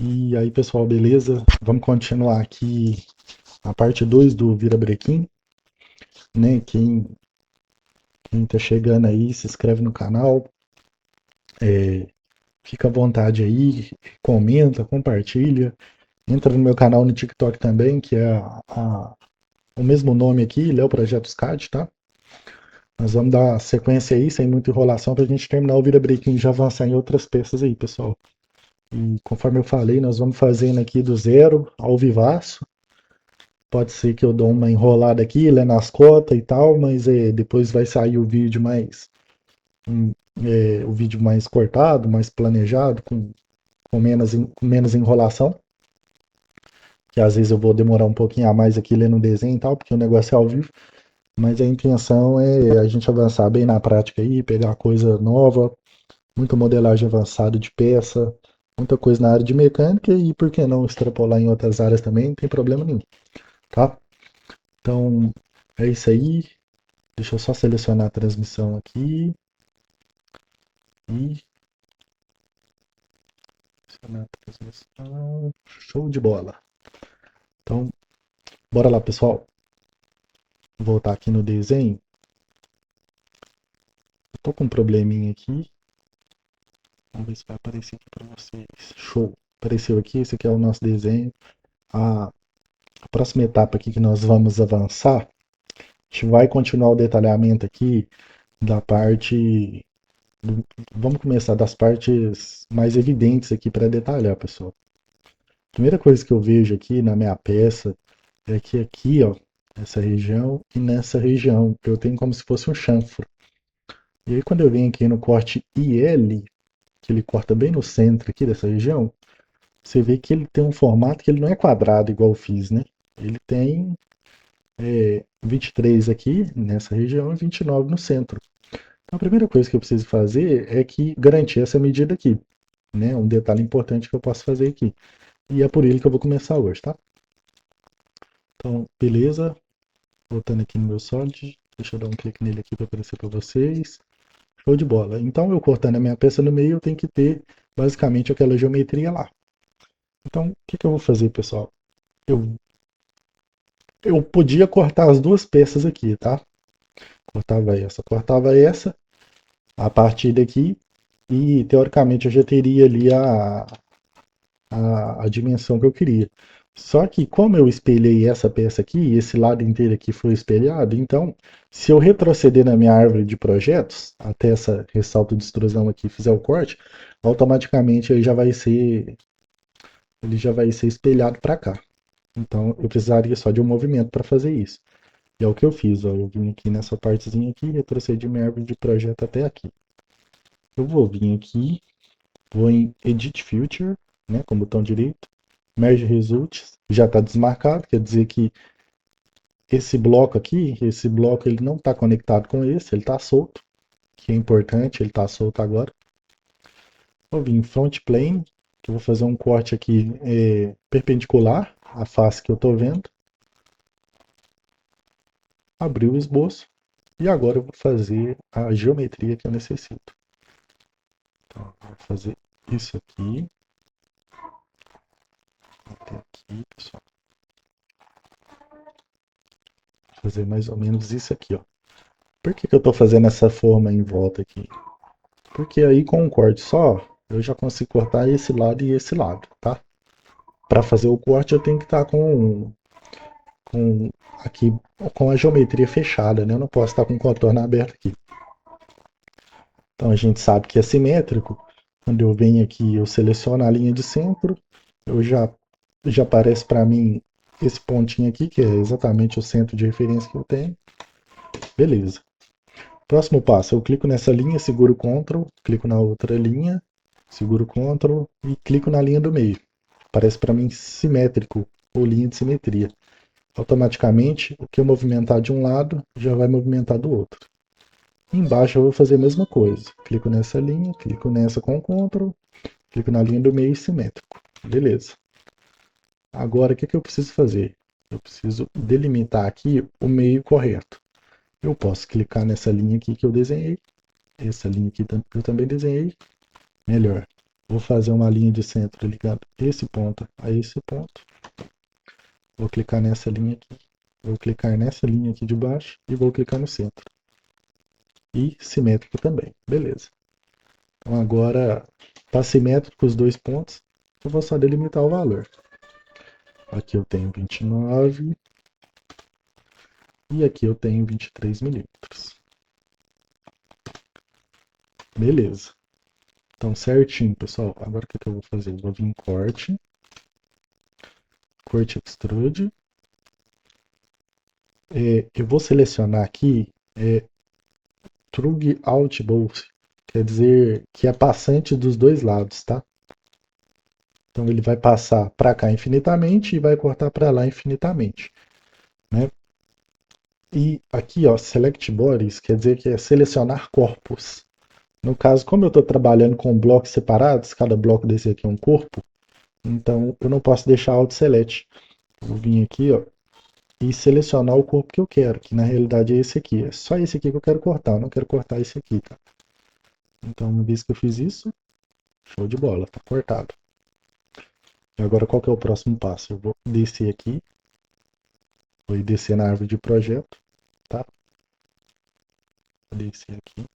E aí, pessoal, beleza? Vamos continuar aqui a parte 2 do Virabrequim, né? Quem tá chegando aí, se inscreve no canal, fica à vontade aí, comenta, compartilha. Entra no meu canal no TikTok também, que é o mesmo nome aqui, Léo Projetos CAD, tá? Nós vamos dar sequência aí, sem muita enrolação, pra gente terminar o Virabrequim e já avançar em outras peças aí, pessoal. E conforme eu falei, nós vamos fazendo aqui do zero ao vivaço. Pode ser que eu dou uma enrolada aqui, lendo as cotas e tal, mas depois vai sair hum, o vídeo mais cortado, mais planejado, com menos enrolação. Que às vezes eu vou demorar um pouquinho a mais aqui lendo o desenho e tal, porque o negócio é ao vivo. Mas a intenção é a gente avançar bem na prática aí, pegar coisa nova, muita modelagem avançada de peça, muita coisa na área de mecânica e por que não extrapolar em outras áreas também, não tem problema nenhum, tá? Então, é isso aí. Deixa eu só selecionar a transmissão aqui. E selecionar a transmissão. Show de bola. Então, bora lá, pessoal. Vou voltar aqui no desenho. Eu tô com um probleminha aqui. Vamos ver se vai aparecer aqui para vocês. Show. Apareceu aqui. Esse aqui é o nosso desenho. A próxima etapa aqui que nós vamos avançar, a gente vai continuar o detalhamento aqui da parte. Vamos começar das partes mais evidentes aqui para detalhar, pessoal. A primeira coisa que eu vejo aqui na minha peça é que aqui, ó, nessa região e nessa região, eu tenho como se fosse um chanfro. E aí quando eu venho aqui no corte IL, que ele corta bem no centro aqui dessa região, você vê que ele tem um formato que ele não é quadrado igual eu fiz, né? Ele tem 23 aqui nessa região e 29 no centro. Então a primeira coisa que eu preciso fazer é que garantir essa medida aqui, né? Um detalhe importante que eu posso fazer aqui. E é por ele que eu vou começar hoje, tá? Então, beleza. Voltando aqui no meu Solid, deixa eu dar um clique nele aqui para aparecer para vocês. Show de bola. Então, eu cortando a minha peça no meio, eu tenho que ter basicamente aquela geometria lá. Então, o que, que eu vou fazer, pessoal? Eu, eu podia cortar as duas peças aqui, tá? Cortava essa, a partir daqui, e teoricamente eu já teria ali a dimensão que eu queria. Só que como eu espelhei essa peça aqui, esse lado inteiro aqui foi espelhado, então se eu retroceder na minha árvore de projetos, até essa ressalto de extrusão aqui, fizer o corte, automaticamente ele já vai ser espelhado para cá. Então eu precisaria só de um movimento para fazer isso. E é o que eu fiz, ó, eu vim aqui nessa partezinha aqui, retrocedi minha árvore de projeto até aqui. Eu vou vir aqui, vou em Edit Future, né, com o botão direito, Merge Results, já está desmarcado, quer dizer que esse bloco ele não está conectado com esse, ele está solto, que é importante, ele está solto agora. Vou vir em Front Plane, que eu vou fazer um corte aqui perpendicular à face que eu estou vendo. Abrir o esboço. E agora eu vou fazer a geometria que eu necessito. Então, eu vou fazer isso aqui. Até aqui, pessoal. Vou fazer mais ou menos isso aqui, ó. Por que eu estou fazendo essa forma em volta aqui? Porque aí com um corte só, eu já consigo cortar esse lado e esse lado, tá? Para fazer o corte eu tenho que estar com aqui com a geometria fechada, né? Eu não posso estar com o contorno aberto aqui. Então a gente sabe que é simétrico. Quando eu venho aqui, eu seleciono a linha de centro, eu já aparece para mim esse pontinho aqui, que é exatamente o centro de referência que eu tenho. Beleza. Próximo passo, eu clico nessa linha, seguro Ctrl, clico na outra linha, seguro Ctrl e clico na linha do meio. Aparece para mim simétrico, ou linha de simetria. Automaticamente, o que eu movimentar de um lado, já vai movimentar do outro. Embaixo eu vou fazer a mesma coisa. Clico nessa linha, clico nessa com Ctrl, clico na linha do meio simétrico. Beleza. Agora, o que eu preciso fazer? Eu preciso delimitar aqui o meio correto. Eu posso clicar nessa linha aqui que eu desenhei. Essa linha aqui eu também desenhei. Melhor. Vou fazer uma linha de centro ligado esse ponto a esse ponto. Vou clicar nessa linha aqui. Vou clicar nessa linha aqui de baixo e vou clicar no centro. E simétrico também. Beleza. Então agora está simétrico os dois pontos. Eu vou só delimitar o valor. Aqui eu tenho 29 e aqui eu tenho 23 milímetros. Beleza. Então certinho, pessoal. Agora o que eu vou fazer? Eu vou vir em corte, corte extrude. Eu vou selecionar aqui Trug Out Both, quer dizer que é passante dos dois lados, tá? Então ele vai passar para cá infinitamente e vai cortar para lá infinitamente, né? E aqui, ó, Select Bodies quer dizer que é selecionar corpos. No caso, como eu estou trabalhando com blocos separados, cada bloco desse aqui é um corpo, então eu não posso deixar Auto Select. Vou vir aqui, ó, e selecionar o corpo que eu quero, que na realidade é esse aqui. É só esse aqui que eu quero cortar, eu não quero cortar esse aqui, tá? Então, uma vez que eu fiz isso, show de bola, tá cortado. E agora qual que é o próximo passo? Eu vou descer aqui, vou descer na árvore de projeto, tá? Vou descer aqui,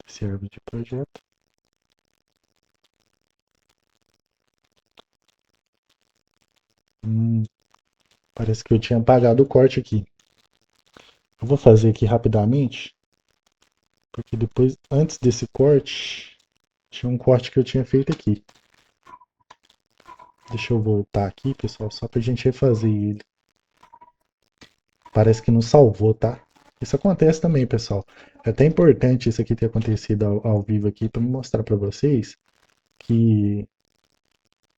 descer a árvore de projeto. Parece que eu tinha apagado o corte aqui. Eu vou fazer aqui rapidamente, porque depois, antes desse corte, tinha um corte que eu tinha feito aqui. Deixa eu voltar aqui, pessoal, só pra gente refazer ele. Parece que não salvou, tá? Isso acontece também, pessoal. É até importante isso aqui ter acontecido ao vivo aqui para mostrar para vocês que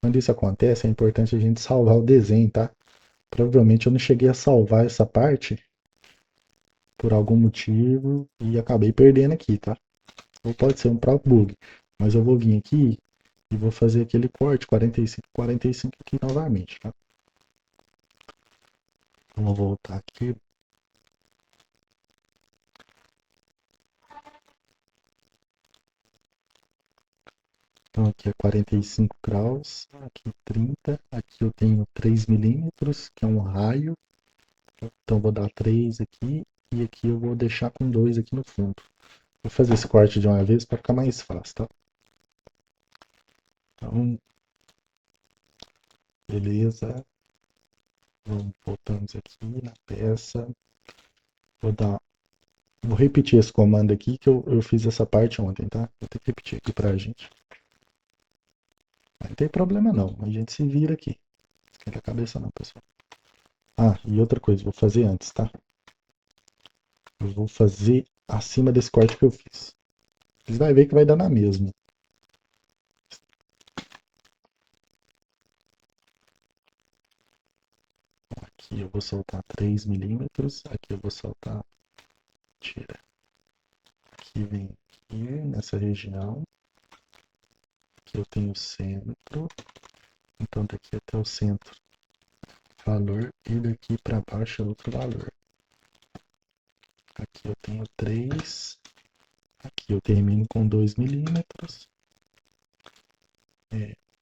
quando isso acontece é importante a gente salvar o desenho, tá? Provavelmente eu não cheguei a salvar essa parte por algum motivo e acabei perdendo aqui, tá? Ou pode ser um próprio bug. Mas eu vou vir aqui e vou fazer aquele corte 45, 45 aqui novamente, tá? Vamos voltar aqui. Então aqui é 45 graus, aqui 30, aqui eu tenho 3 milímetros, que é um raio. Então vou dar 3 aqui e aqui eu vou deixar com 2 aqui no fundo. Vou fazer esse corte de uma vez para ficar mais fácil, tá? Então, beleza. Voltamos aqui na peça. Vou repetir esse comando aqui que eu fiz essa parte ontem, tá? Vou ter que repetir aqui pra gente. Não tem problema não, a gente se vira aqui. Esquenta a cabeça não, pessoal. Ah, e outra coisa, vou fazer antes, tá? Eu vou fazer acima desse corte que eu fiz. Vocês vão ver que vai dar na mesma. Aqui eu vou soltar 3 milímetros. Aqui eu vou soltar. Tira. Aqui vem aqui nessa região. Aqui eu tenho o centro. Então daqui até o centro valor. E daqui para baixo é outro valor. Aqui eu tenho 3. Aqui eu termino com 2 milímetros.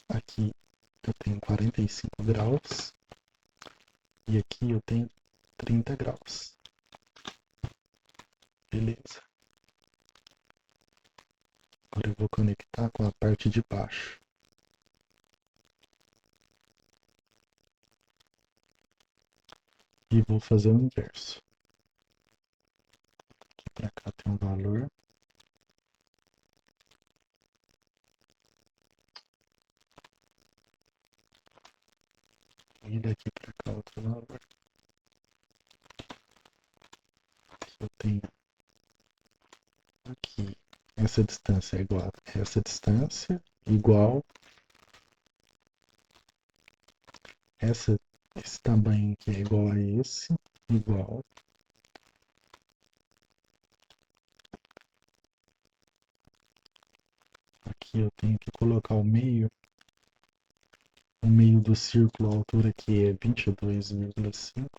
Aqui eu tenho 45 graus. E aqui eu tenho 30 graus. Beleza. Agora eu vou conectar com a parte de baixo. E vou fazer o inverso. Aqui para cá tem um valor. E daqui para cá outro valor. Eu tenho aqui essa distância é igual a essa distância, igual esse tamanho aqui é igual a esse, igual. Aqui eu tenho que colocar o meio do círculo, a altura aqui é 22,5.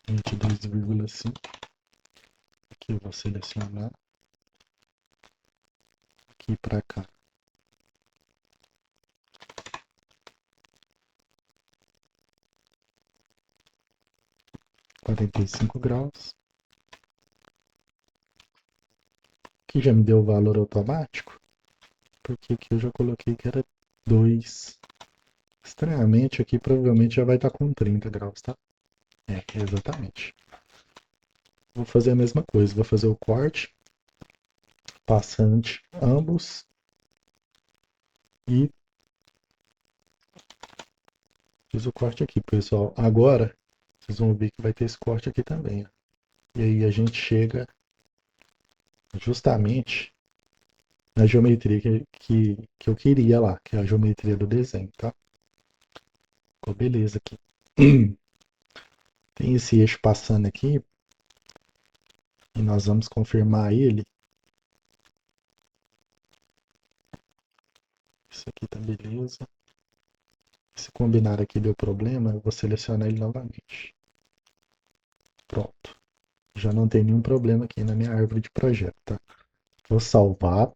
22,5. Aqui eu vou selecionar. Aqui para cá. £45. Aqui já me deu o valor automático, porque aqui eu já coloquei que era 2. Estranhamente aqui provavelmente já vai estar com 30 graus, tá? Exatamente. Vou fazer a mesma coisa, vou fazer o corte, passante ambos e fiz o corte aqui, pessoal. Agora vocês vão ver que vai ter esse corte aqui também, ó. E aí a gente chega justamente na geometria que eu queria lá, que é a geometria do desenho, tá? Ficou beleza aqui. Tem esse eixo passando aqui e nós vamos confirmar ele. Isso aqui tá beleza. Se combinar aqui deu problema, eu vou selecionar ele novamente. Pronto. Já não tem nenhum problema aqui na minha árvore de projeto, tá? Vou salvar.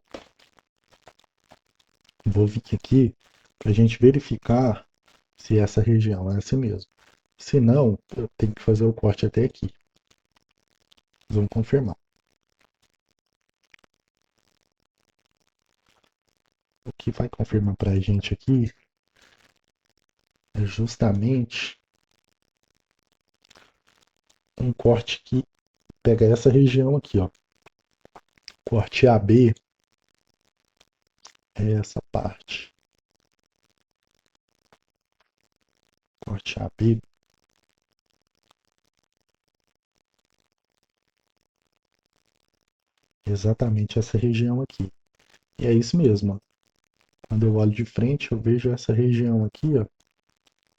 Vou vir aqui para a gente verificar se essa região é assim mesmo. Se não, eu tenho que fazer o corte até aqui. Vamos confirmar. O que vai confirmar para a gente aqui é justamente um corte que pega essa região aqui, ó. Corte AB é essa parte. Corte AB é exatamente essa região aqui. E é isso mesmo, ó. Quando eu olho de frente, eu vejo essa região aqui, ó,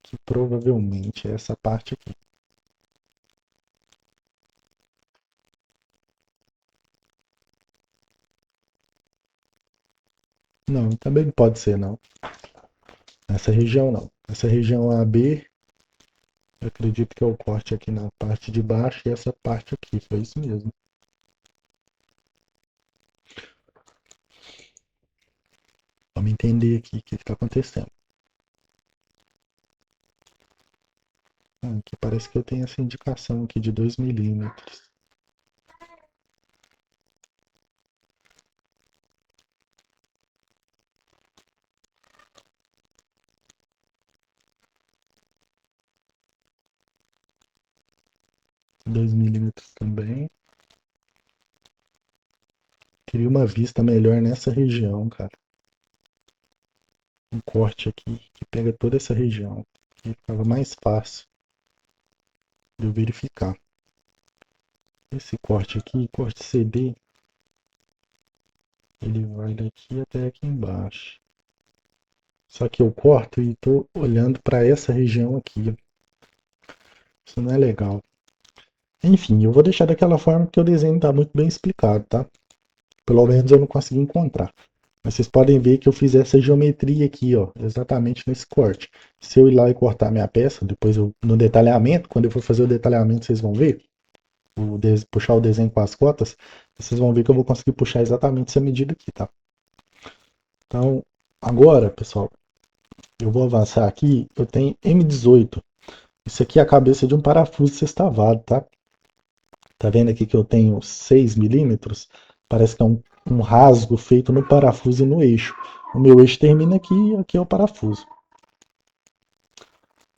que provavelmente é essa parte aqui. Não, também pode ser não. Nessa região não. Essa região AB, eu acredito que é o corte aqui na parte de baixo e essa parte aqui, foi isso mesmo. Vamos entender aqui o que está acontecendo. Aqui parece que eu tenho essa indicação aqui de 2 milímetros. Dois milímetros também. Queria uma vista melhor nessa região, cara. Um corte aqui que pega toda essa região. E ficava mais fácil de eu verificar. Esse corte aqui, corte CD, ele vai daqui até aqui embaixo. Só que eu corto e estou olhando para essa região aqui. Isso não é legal. Enfim, eu vou deixar daquela forma porque o desenho está muito bem explicado, tá? Pelo menos eu não consegui encontrar. Mas vocês podem ver que eu fiz essa geometria aqui, ó, exatamente nesse corte. Se eu ir lá e cortar minha peça, depois no detalhamento, quando eu for fazer o detalhamento, vocês vão ver, puxar o desenho com as cotas, vocês vão ver que eu vou conseguir puxar exatamente essa medida aqui, tá? Então, agora, pessoal, eu vou avançar aqui, eu tenho M18. Isso aqui é a cabeça de um parafuso sextavado, tá? Tá vendo aqui que eu tenho 6 milímetros? Parece que é um rasgo feito no parafuso e no eixo. O meu eixo termina aqui e aqui é o parafuso.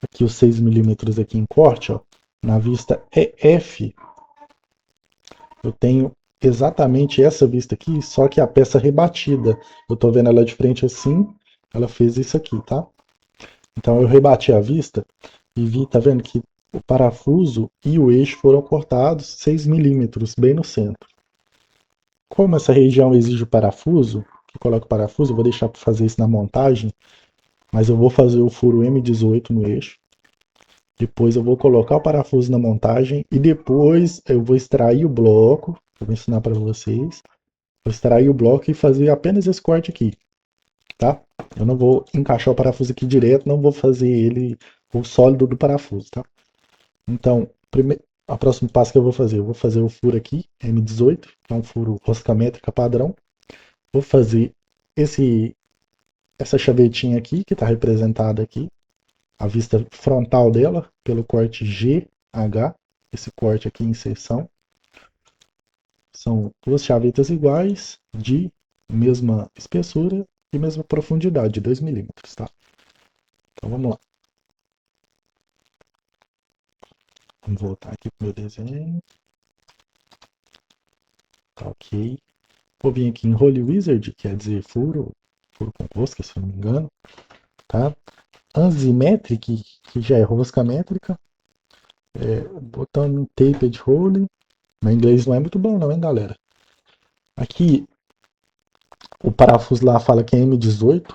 Aqui os 6 milímetros aqui em corte, ó, na vista EF, eu tenho exatamente essa vista aqui, só que a peça rebatida. Eu tô vendo ela de frente assim, ela fez isso aqui, tá? Então eu rebati a vista e vi, tá vendo que o parafuso e o eixo foram cortados 6 milímetros, bem no centro. Como essa região exige o parafuso, que coloca o parafuso, eu vou deixar para fazer isso na montagem, mas eu vou fazer o furo M18 no eixo. Depois eu vou colocar o parafuso na montagem e depois eu vou extrair o bloco, vou ensinar para vocês. Vou extrair o bloco e fazer apenas esse corte aqui, tá? Eu não vou encaixar o parafuso aqui direto, não vou fazer ele o sólido do parafuso, tá? Então, o próximo passo que eu vou fazer o furo aqui, M18, que é um furo rosca métrica padrão. Vou fazer esse, essa chavetinha aqui, que está representada aqui, a vista frontal dela, pelo corte GH, esse corte aqui em seção. São duas chavetas iguais, de mesma espessura e mesma profundidade, 2 milímetros, tá? Então vamos lá. Vamos voltar aqui para o meu desenho. Tá ok. Vou vir aqui em Holy Wizard, quer dizer furo com rosca, se eu não me engano. Tá? Anzimetric, que já é rosca métrica. Botando Taped Hole. Meu inglês não é muito bom não, hein, galera? Aqui, o parafuso lá fala que é M18.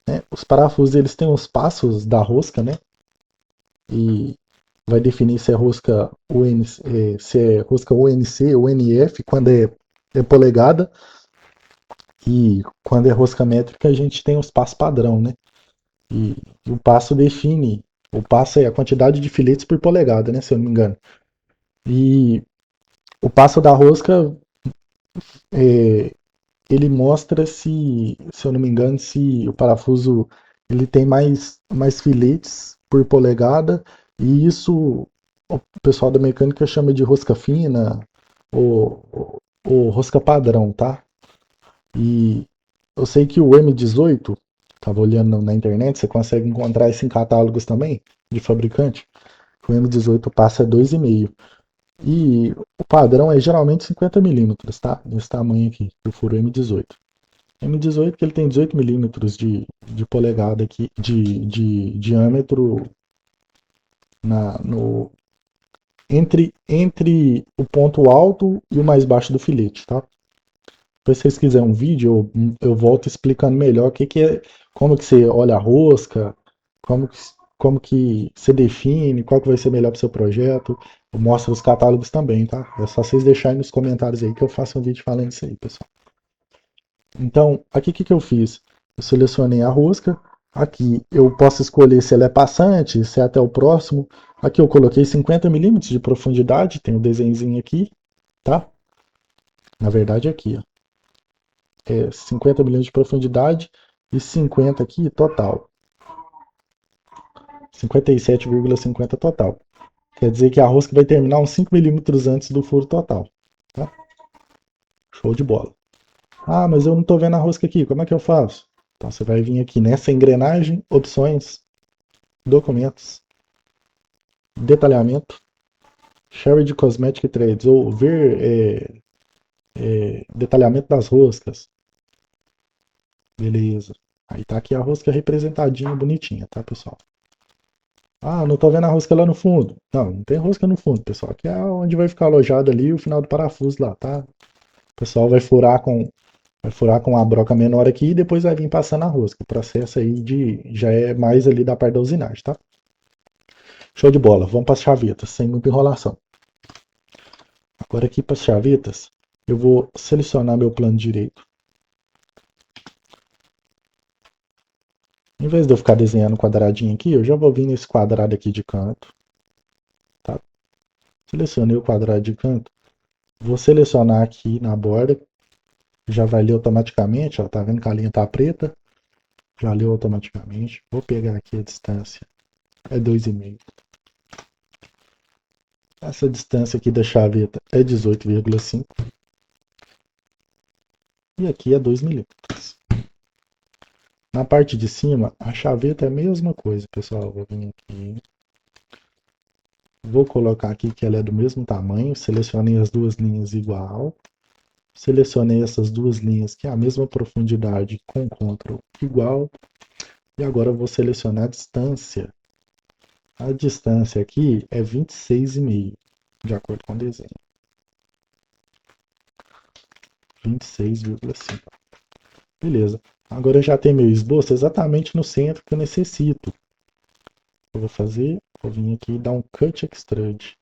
Né? Os parafusos, eles têm os passos da rosca, né? E vai definir se é rosca se é rosca UNC ou NF, quando é polegada. E quando é rosca métrica, a gente tem os passos padrão, né? E o passo define, o passo é a quantidade de filetes por polegada, né? Se eu não me engano. E o passo da rosca, é, ele mostra se eu não me engano, se o parafuso ele tem mais filetes por polegada, e isso o pessoal da mecânica chama de rosca fina ou rosca padrão, tá? E eu sei que o M18, estava olhando na internet, você consegue encontrar isso em catálogos também, de fabricante. O M18 passa 2,5. E o padrão é geralmente 50 milímetros, tá? Nesse tamanho aqui, do furo M18. M18 que ele tem 18 milímetros de polegada aqui, de diâmetro na, no, entre o ponto alto e o mais baixo do filete, tá? Depois, se vocês quiserem um vídeo, eu volto explicando melhor o que é, como que você olha a rosca, como que, como que você define, qual que vai ser melhor para o seu projeto. Eu mostro os catálogos também, tá? É só vocês deixarem nos comentários aí que eu faço um vídeo falando isso aí, pessoal. Então, aqui o que eu fiz? Eu selecionei a rosca. Aqui eu posso escolher se ela é passante, se é até o próximo. Aqui eu coloquei 50 milímetros de profundidade, tem o desenhozinho aqui, tá? Na verdade aqui, ó. 50 milímetros de profundidade e 50 aqui total. 57,50 total. Quer dizer que a rosca vai terminar uns 5 milímetros antes do furo total. Tá? Show de bola. Ah, mas eu não estou vendo a rosca aqui, como é que eu faço? Então você vai vir aqui nessa engrenagem, opções, documentos, detalhamento, Share de Cosmetic Trades, ou ver detalhamento das roscas. Beleza. Aí tá aqui a rosca representadinha, bonitinha, tá, pessoal? Ah, não tô vendo a rosca lá no fundo. Não, não tem rosca no fundo, pessoal. Aqui é onde vai ficar alojado ali o final do parafuso lá, tá? O pessoal vai furar com a broca menor aqui e depois vai vir passando a rosca. O processo aí já é mais ali da parte da usinagem, tá? Show de bola. Vamos para as chavetas, sem muita enrolação. Agora aqui para as chavetas, eu vou selecionar meu plano direito. Em vez de eu ficar desenhando quadradinho aqui, eu já vou vir nesse quadrado aqui de canto. Tá? Selecionei o quadrado de canto. Vou selecionar aqui na borda. Já vai ler automaticamente. Ó, tá vendo que a linha tá preta? Já leu automaticamente. Vou pegar aqui a distância. É 2,5. Essa distância aqui da chaveta é 18,5. E aqui é 2 milímetros. Na parte de cima, a chaveta é a mesma coisa, pessoal. Vou vir aqui. Vou colocar aqui que ela é do mesmo tamanho. Selecionei as duas linhas igual. Selecionei essas duas linhas que é a mesma profundidade com Ctrl igual. E agora eu vou selecionar a distância. A distância aqui é 26,5, de acordo com o desenho. 26,5. Beleza. Agora eu já tenho meu esboço exatamente no centro que eu necessito. Eu vou fazer, vou vir aqui e dar um Cut Extrude.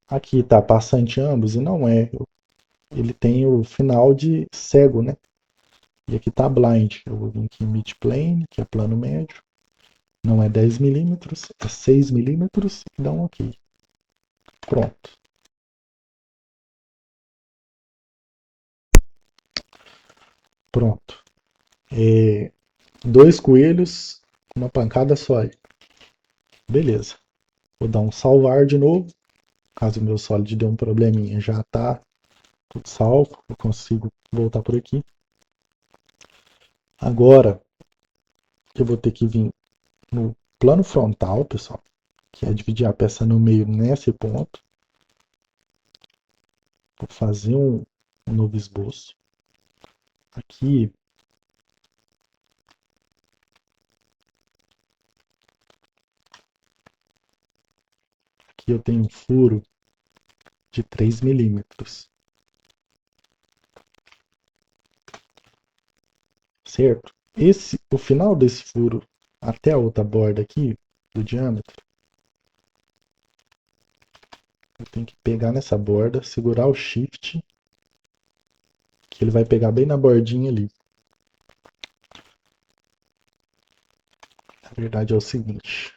Aqui está passante ambos e não é. Ele tem o final de cego, né? E aqui está Blind. Eu vou vir aqui em Mid Plane, que é plano médio. Não é 10 milímetros, é 6 milímetros e dá um OK. Pronto. Pronto. Dois coelhos, uma pancada só aí. Beleza. Vou dar um salvar de novo. Caso o meu Solid dê um probleminha, já tá tudo salvo. Eu consigo voltar por aqui. Agora, eu vou ter que vir no plano frontal, pessoal, que é dividir a peça no meio nesse ponto. Vou fazer um novo esboço. Aqui, eu tenho um furo de 3 milímetros. Certo? O final desse furo até a outra borda aqui, do diâmetro, eu tenho que pegar nessa borda, segurar o Shift, que ele vai pegar bem na bordinha ali. Na verdade é o seguinte,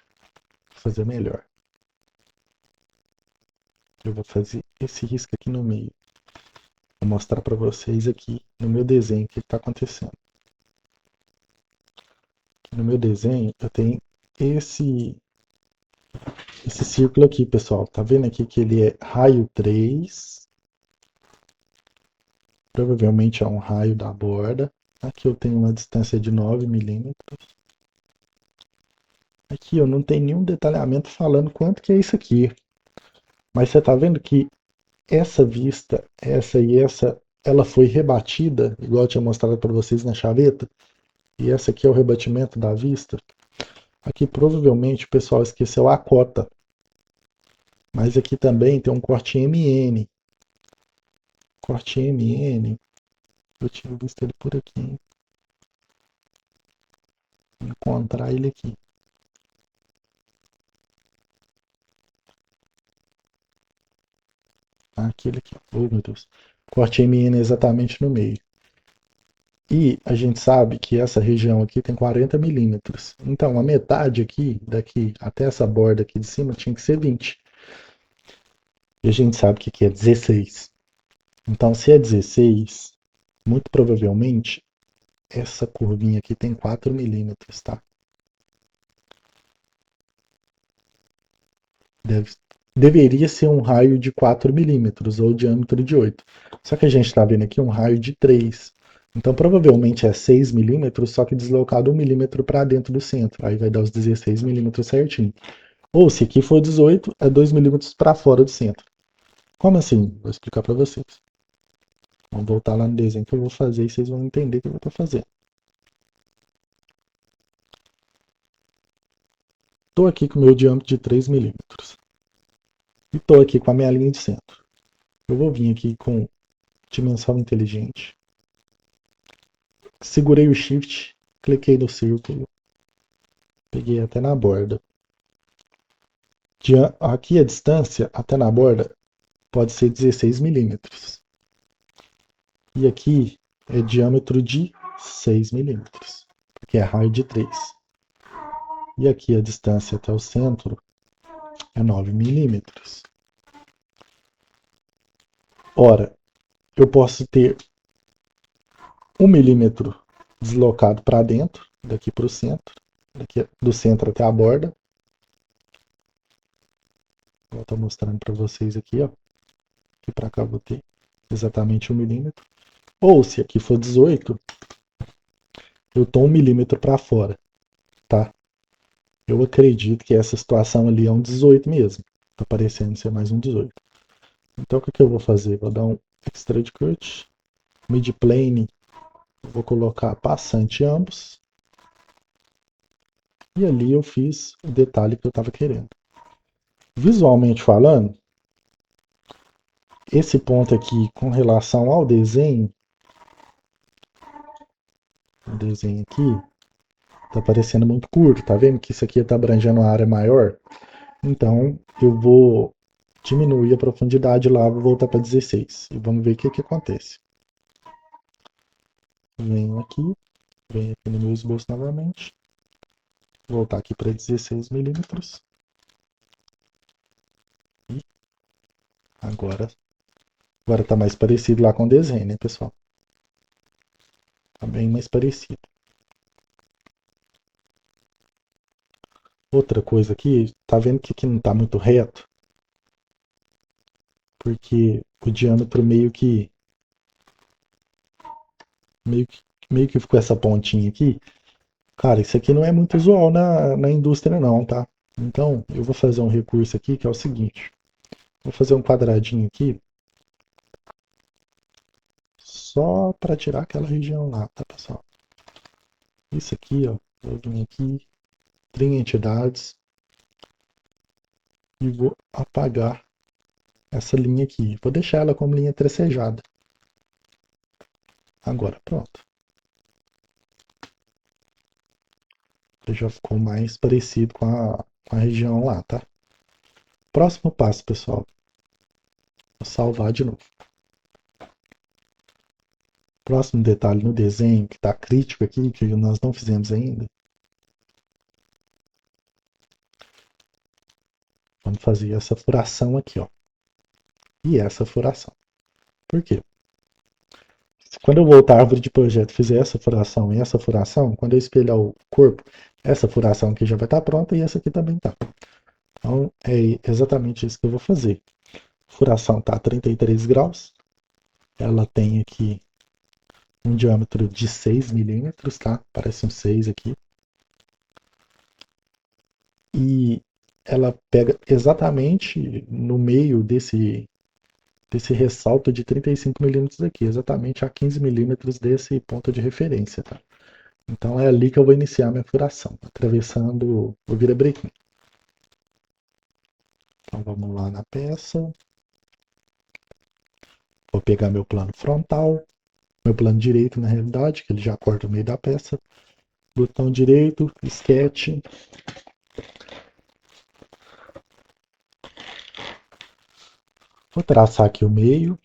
vou fazer melhor. Eu vou fazer esse risco aqui no meio. Vou mostrar para vocês aqui no meu desenho o que está acontecendo. Aqui no meu desenho eu tenho esse círculo aqui, pessoal. Tá vendo aqui que ele é raio 3. Provavelmente é um raio da borda. Aqui eu tenho uma distância de 9 milímetros. Aqui eu não tenho nenhum detalhamento falando quanto que é isso aqui. Mas você tá vendo que essa vista, essa e essa, ela foi rebatida, igual eu tinha mostrado para vocês na chaveta. E essa aqui é o rebatimento da vista. Aqui provavelmente o pessoal esqueceu a cota. Mas aqui também tem um corte MN. Corte MN. Eu tinha visto ele por aqui, hein? Vou encontrar ele aqui. Aquele aqui. Oh, meu Deus. Corte MN exatamente no meio. E a gente sabe que essa região aqui tem 40 milímetros. Então, a metade aqui, daqui até essa borda aqui de cima, tinha que ser 20. E a gente sabe que aqui é 16. Então, se é 16, muito provavelmente, essa curvinha aqui tem 4 milímetros, tá? Deveria ser um raio de 4 milímetros ou diâmetro de 8. Só que a gente está vendo aqui um raio de 3. Então provavelmente é 6 milímetros, só que deslocado 1 milímetro para dentro do centro. Aí vai dar os 16 milímetros certinho. Ou se aqui for 18, é 2 milímetros para fora do centro. Como assim? Vou explicar para vocês. Vamos voltar lá no desenho que eu vou fazer e vocês vão entender o que eu estou fazendo. Estou aqui com o meu diâmetro de 3 milímetros. E estou aqui com a minha linha de centro. Eu vou vir aqui com dimensão inteligente. Segurei o Shift, cliquei no círculo, peguei até na borda. Aqui a distância até na borda pode ser 16 milímetros. E aqui é diâmetro de 6 milímetros, porque é raio de 3. E aqui a distância até o centro é 9 milímetros. Ora, eu posso ter 1 milímetro deslocado para dentro, daqui para o centro, daqui do centro até a borda. Vou estar mostrando para vocês aqui, ó. Aqui para cá vou ter exatamente 1 milímetro. Ou se aqui for 18, eu estou 1 milímetro para fora, tá? Eu acredito que essa situação ali é um 18 mesmo. Tá parecendo ser mais um 18. Então o que eu vou fazer? Vou dar um Extrude Cut, Mid-Plane, vou colocar passante ambos. E ali eu fiz o detalhe que eu estava querendo. Visualmente falando, esse ponto aqui com relação ao desenho, o desenho aqui, tá parecendo muito curto, tá vendo que isso aqui tá abrangendo uma área maior? Então eu vou diminuir a profundidade lá, vou voltar para 16 e vamos ver o que acontece. Venho aqui no meu esboço novamente, voltar aqui para 16 milímetros e agora tá mais parecido lá com o desenho, né, pessoal? Tá bem mais parecido. Outra coisa aqui, tá vendo que aqui não tá muito reto? Porque o diâmetro meio que, meio que ficou essa pontinha aqui. Cara, isso aqui não é muito usual na indústria não, tá? Então, eu vou fazer um recurso aqui que é o seguinte. Vou fazer um quadradinho aqui só para tirar aquela região lá, tá, pessoal? Isso aqui, ó, vou vir aqui, trim entidades e vou apagar essa linha aqui. Vou deixar ela como linha tracejada. Agora, pronto. Já ficou mais parecido com a região lá, tá? Próximo passo, pessoal. Vou salvar de novo. Próximo detalhe no desenho, que está crítico aqui, que nós não fizemos ainda. Vamos fazer essa furação aqui, ó. E essa furação. Por quê? Quando eu voltar à árvore de projeto, fizer essa furação e essa furação, quando eu espelhar o corpo, essa furação aqui já vai estar pronta e essa aqui também está. Então, é exatamente isso que eu vou fazer. A furação está a 33 graus. Ela tem aqui um diâmetro de 6 milímetros, tá? Parece um 6 aqui. E ela pega exatamente no meio desse ressalto de 35 milímetros aqui, exatamente a 15 milímetros desse ponto de referência, tá? Então é ali que eu vou iniciar minha furação, atravessando o virabrequim. Então vamos lá na peça. Vou pegar meu plano frontal, meu plano direito na realidade, que ele já corta o meio da peça. Botão direito, sketch. Vou traçar aqui o meio,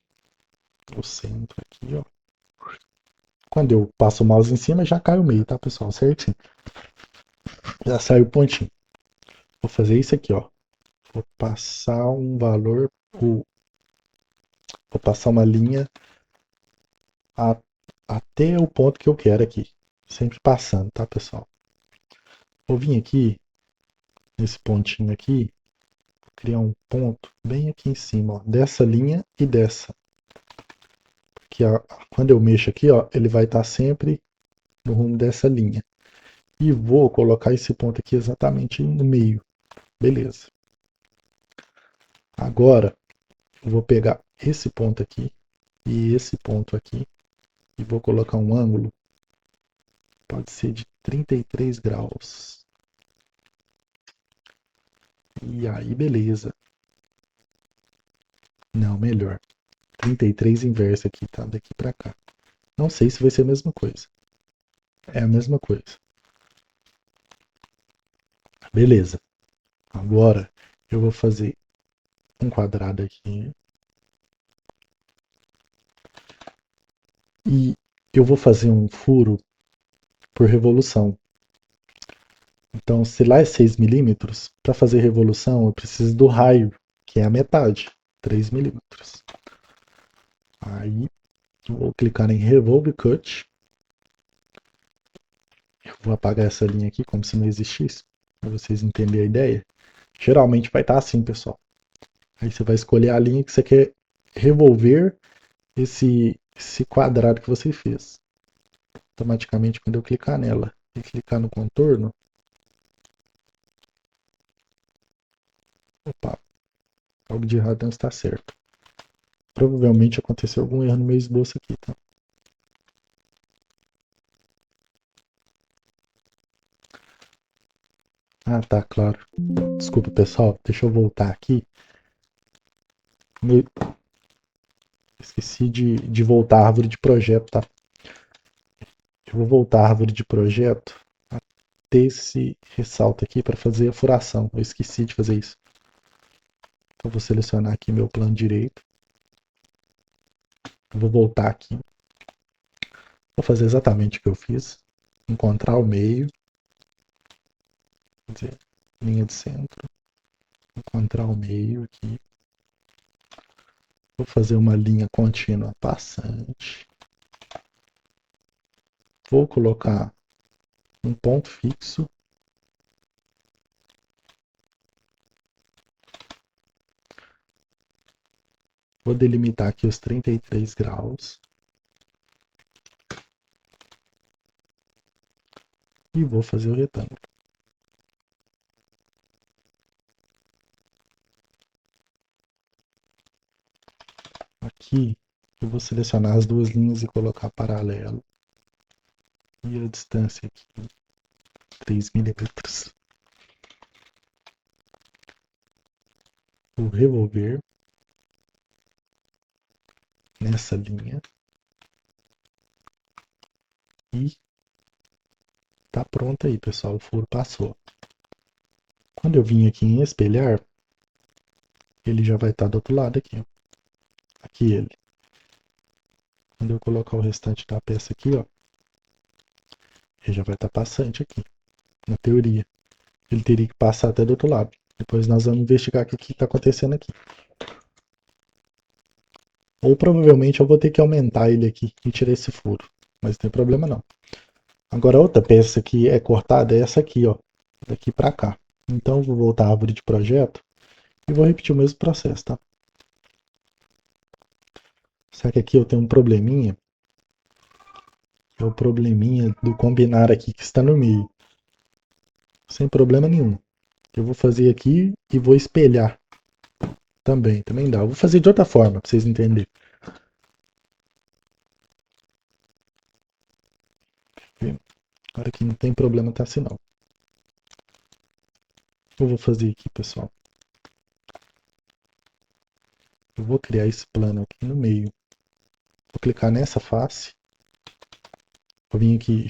o centro aqui, ó. Quando eu passo o mouse em cima, já cai o meio, tá, pessoal? Certinho. Já sai o pontinho. Vou fazer isso aqui, ó. Vou passar um valor, vou passar uma linha a, até o ponto que eu quero aqui. Sempre passando, tá, pessoal? Vou vir aqui, nesse pontinho aqui, criar um ponto bem aqui em cima, ó, dessa linha e dessa. Que quando eu mexo aqui, ó, ele vai estar sempre no rumo dessa linha. E vou colocar esse ponto aqui exatamente no meio. Beleza. Agora, eu vou pegar esse ponto aqui e esse ponto aqui e vou colocar um ângulo. Pode ser de 33 graus. E aí, beleza. Não, melhor. 33 inverso aqui, tá? Daqui pra cá. Não sei se vai ser a mesma coisa. É a mesma coisa. Beleza. Agora eu vou fazer um quadrado aqui. E eu vou fazer um furo por revolução. Então, se lá é 6 milímetros, para fazer revolução eu preciso do raio, que é a metade, 3 milímetros. Aí vou clicar em Revolve Cut. Eu vou apagar essa linha aqui como se não existisse, para vocês entenderem a ideia. Geralmente vai estar assim, pessoal. Aí você vai escolher a linha que você quer revolver esse quadrado que você fez. Automaticamente, quando eu clicar nela e clicar no contorno, opa, algo de errado não está certo. Provavelmente aconteceu algum erro no meu esboço aqui, tá? Ah, tá, claro. Desculpa, pessoal. Deixa eu voltar aqui. Esqueci de voltar à árvore de projeto, tá? Eu vou voltar à árvore de projeto até esse ressalto aqui para fazer a furação. Eu esqueci de fazer isso. Então, vou selecionar aqui meu plano direito. Eu vou voltar aqui. Vou fazer exatamente o que eu fiz. Encontrar o meio. Quer dizer, linha de centro. Encontrar o meio aqui. Vou fazer uma linha contínua passante. Vou colocar um ponto fixo. Vou delimitar aqui os 33 graus. E vou fazer o retângulo. Aqui, eu vou selecionar as duas linhas e colocar paralelo. E a distância aqui, 3 milímetros. Vou revolver nessa linha. E tá pronto aí, pessoal. O furo passou. Quando eu vim aqui em espelhar, ele já vai estar do outro lado aqui. Ó. Aqui ele. Quando eu colocar o restante da peça aqui, ó, ele já vai estar passante aqui. Na teoria. Ele teria que passar até do outro lado. Depois nós vamos investigar o que está acontecendo aqui. Ou provavelmente eu vou ter que aumentar ele aqui e tirar esse furo. Mas não tem problema não. Agora a outra peça que é cortada é essa aqui, ó. Daqui para cá. Então eu vou voltar à árvore de projeto e vou repetir o mesmo processo, tá? Só que aqui eu tenho um probleminha. É o probleminha do combinar aqui que está no meio. Sem problema nenhum. Eu vou fazer aqui e vou espelhar. Também dá. Eu vou fazer de outra forma, para vocês entenderem. Agora que não tem problema tá assim não. Eu vou fazer aqui, pessoal. Eu vou criar esse plano aqui no meio. Vou clicar nessa face. Vou vir aqui,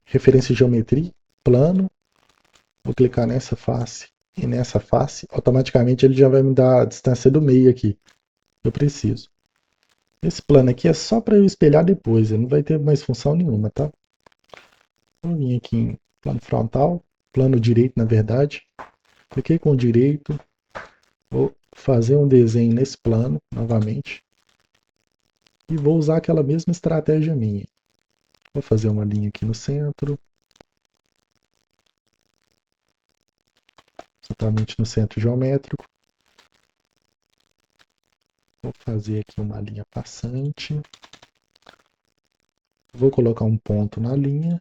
referência geometria, plano. Vou clicar nessa face e nessa face. Automaticamente ele já vai me dar a distância do meio aqui. Eu preciso. Esse plano aqui é só para eu espelhar depois. Ele não vai ter mais função nenhuma, tá? Vou vir aqui em plano frontal. Plano direito, na verdade. Cliquei com o direito. Vou fazer um desenho nesse plano, novamente. E vou usar aquela mesma estratégia minha. Vou fazer uma linha aqui no centro. Exatamente no centro geométrico. Vou fazer aqui uma linha passante. Vou colocar um ponto na linha.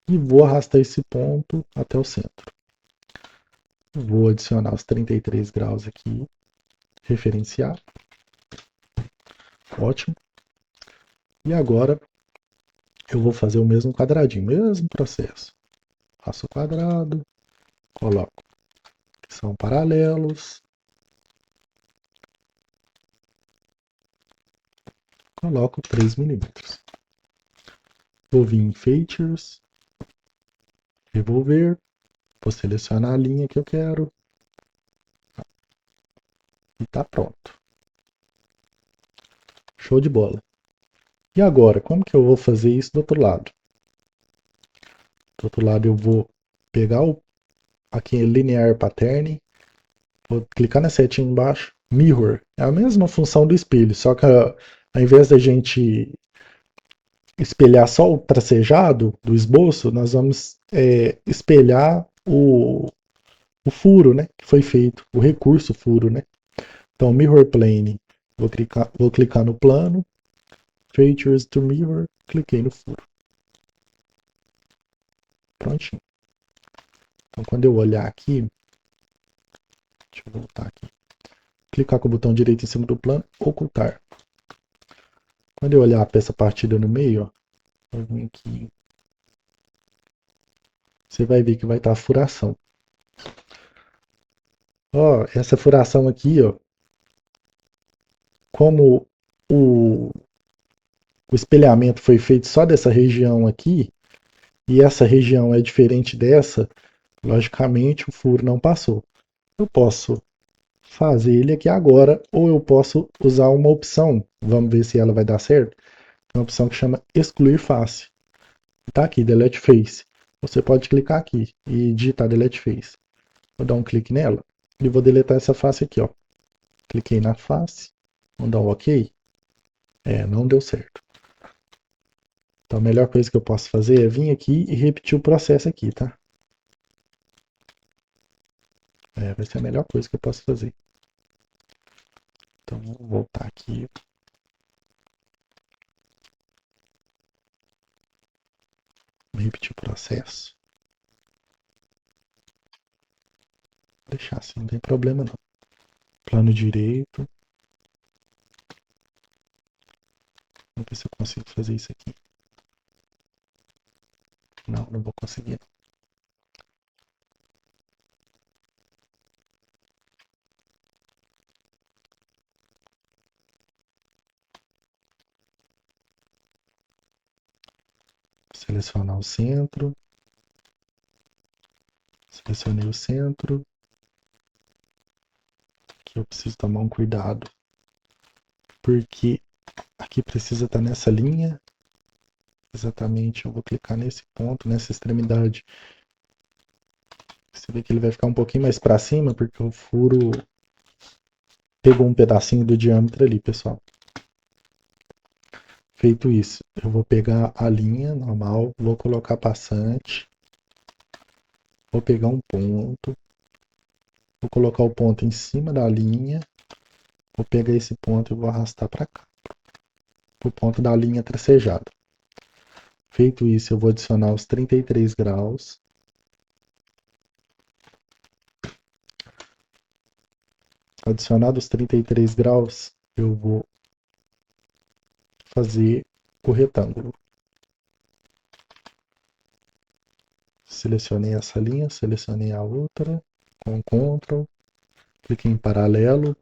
E vou arrastar esse ponto até o centro. Vou adicionar os 33 graus aqui. Referenciar. Ótimo. E agora eu vou fazer o mesmo quadradinho, mesmo processo. Faço o quadrado, coloco que são paralelos, coloco 3 milímetros. Vou vir em Features, revolver, vou selecionar a linha que eu quero e tá pronto. Show de bola. E agora, como que eu vou fazer isso do outro lado? Do outro lado eu vou pegar aqui em Linear Pattern, vou clicar na setinha embaixo, Mirror. É a mesma função do espelho, só que ao invés da gente espelhar só o tracejado do esboço, nós vamos espelhar o furo, né, que foi feito, o recurso furo, né. Então, Mirror Plane, vou clicar no plano, Features to Mirror, cliquei no furo. Prontinho. Então, quando eu olhar aqui, deixa eu voltar aqui, clicar com o botão direito em cima do plano, ocultar. Quando eu olhar a peça partida no meio, ó, eu vim aqui, você vai ver que vai estar a furação. Ó, essa furação aqui, ó, como o espelhamento foi feito só dessa região aqui, e essa região é diferente dessa, logicamente o furo não passou. Eu posso fazer ele aqui agora, ou eu posso usar uma opção, vamos ver se ela vai dar certo, uma opção que chama excluir face. Tá aqui, delete face. Você pode clicar aqui e digitar delete face. Vou dar um clique nela e vou deletar essa face aqui, ó. Cliquei na face, vou dar um OK. Não deu certo. Então a melhor coisa que eu posso fazer é vir aqui e repetir o processo aqui, tá? Vai ser a melhor coisa que eu posso fazer. Então vou voltar aqui. Vou repetir o processo. Vou deixar assim, não tem problema não. Plano direito. Vamos ver se eu consigo fazer isso aqui. Não, não vou conseguir. Selecionar o centro. Selecionei o centro. Aqui eu preciso tomar um cuidado. Porque aqui precisa estar nessa linha. Exatamente, eu vou clicar nesse ponto, nessa extremidade. Você vê que ele vai ficar um pouquinho mais para cima, porque o furo pegou um pedacinho do diâmetro ali, pessoal. Feito isso, eu vou pegar a linha normal, vou colocar passante, vou pegar um ponto, vou colocar o ponto em cima da linha, vou pegar esse ponto e vou arrastar para cá, o ponto da linha tracejada. Feito isso, eu vou adicionar os 33 graus. Adicionados os 33 graus, eu vou fazer o retângulo. Selecionei essa linha, selecionei a outra, com Ctrl, cliquei em paralelo,